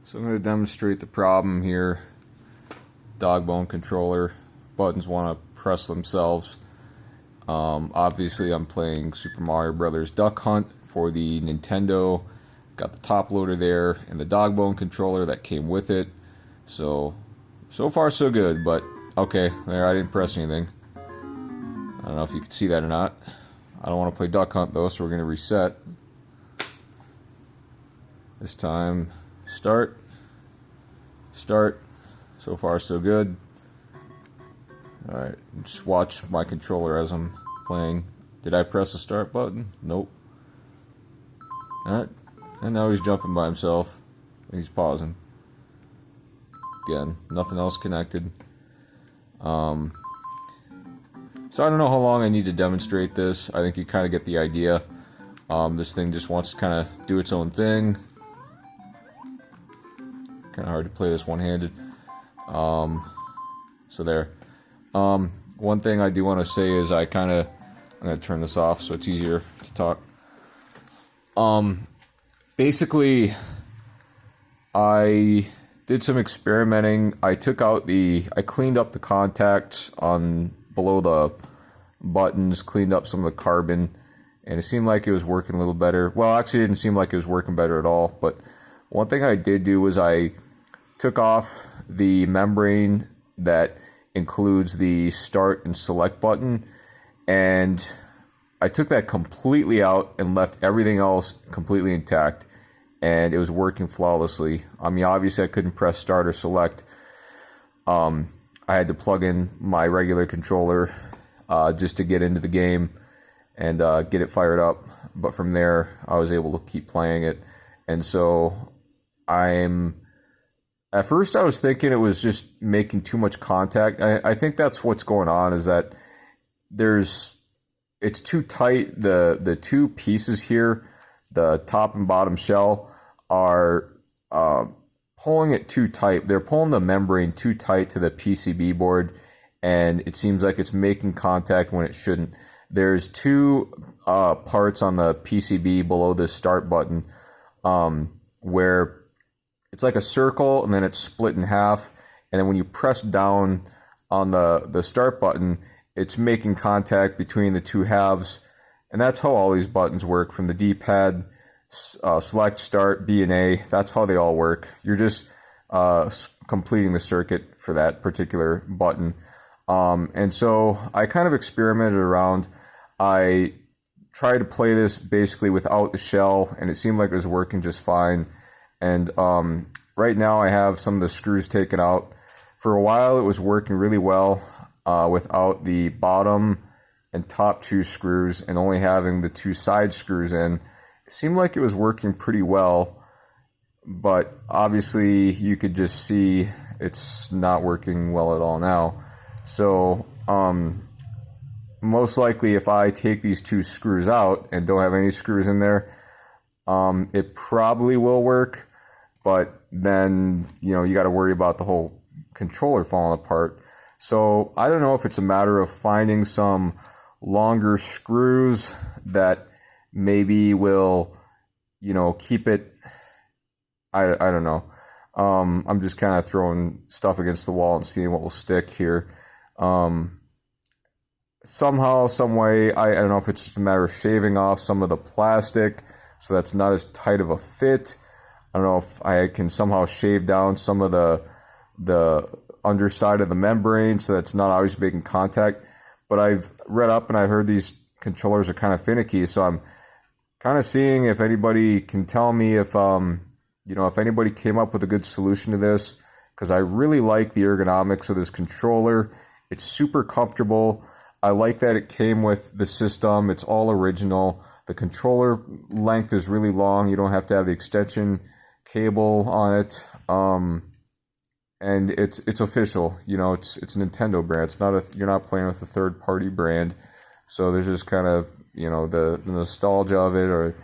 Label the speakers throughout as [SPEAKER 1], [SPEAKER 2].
[SPEAKER 1] So I'm going to demonstrate the problem here. Dogbone controller. Buttons want to press themselves. Obviously I'm playing Super Mario Brothers Duck Hunt for the Nintendo. Got the top loader there and the Dogbone controller that came with it. So far so good, but okay, there, I didn't press anything. I don't know if you can see that or not. I don't want to play Duck Hunt though, so we're going to reset. This time, start. So far so good. Alright, just watch my controller as I'm playing. Did I press the start button? Nope. Alright, and now he's jumping by himself. He's pausing. Again, nothing else connected. So I don't know how long I need to demonstrate this. I think you kind of get the idea. This thing just wants to kind of do its own thing. Kind of hard to play this one-handed. So there. One thing I do want to say is I'm going to turn this off so it's easier to talk. Basically, I did some experimenting. I cleaned up the contacts on below the buttons, cleaned up some of the carbon, and it seemed like it was working a little better. Well, actually it didn't seem like it was working better at all, but one thing I did do was I took off the membrane that includes the start and select button, and I took that completely out and left everything else completely intact, and it was working flawlessly. I mean, obviously I couldn't press start or select. I had to plug in my regular controller just to get into the game and get it fired up, but from there I was able to keep playing it. And so at first I was thinking it was just making too much contact. I think that's what's going on, is that it's too tight. The two pieces here, the top and bottom shell, are pulling it too tight. They're pulling the membrane too tight to the PCB board, and it seems like it's making contact when it shouldn't. There's two parts on the PCB below the start button where it's like a circle and then it's split in half, and then when you press down on the start button, it's making contact between the two halves. And that's how all these buttons work, from the D-pad, select, start, B and A. That's how they all work. You're just completing the circuit for that particular button. And so I kind of experimented around. I tried to play this basically without the shell, and it seemed like it was working just fine. And right now I have some of the screws taken out. For a while it was working really well without the bottom and top two screws and only having the two side screws in. It seemed like it was working pretty well, but obviously you could just see it's not working well at all now. So most likely if I take these two screws out and don't have any screws in there, it probably will work. But then, you got to worry about the whole controller falling apart. So I don't know if it's a matter of finding some longer screws that maybe will, keep it. I don't know. I'm just kind of throwing stuff against the wall and seeing what will stick here. Somehow, some way, I don't know if it's just a matter of shaving off some of the plastic so that's not as tight of a fit. I don't know if I can somehow shave down some of the underside of the membrane so that's not always making contact. But I've read up and I've heard these controllers are kind of finicky, so I'm kind of seeing if anybody can tell me if if anybody came up with a good solution to this, because I really like the ergonomics of this controller. It's super comfortable. I like that it came with the system. It's all original. The controller length is really long. You don't have to have the extension cable on it, and it's official. It's a Nintendo brand. It's not you're not playing with a third party brand. So there's just kind of the nostalgia of it, or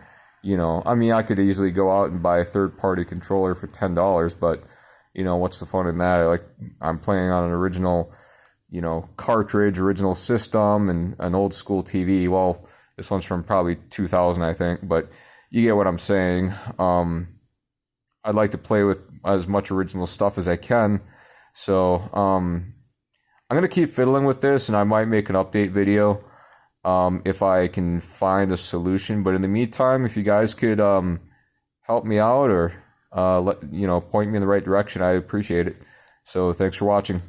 [SPEAKER 1] I mean, I could easily go out and buy a third party controller for $10, but what's the fun in that? I'm playing on an original cartridge, original system, and an old school TV. Well, this one's from probably 2000, I think, but you get what I'm saying. I'd like to play with as much original stuff as I can. So I'm gonna keep fiddling with this, and I might make an update video if I can find a solution. But in the meantime, if you guys could help me out or point me in the right direction, I'd appreciate it. So thanks for watching.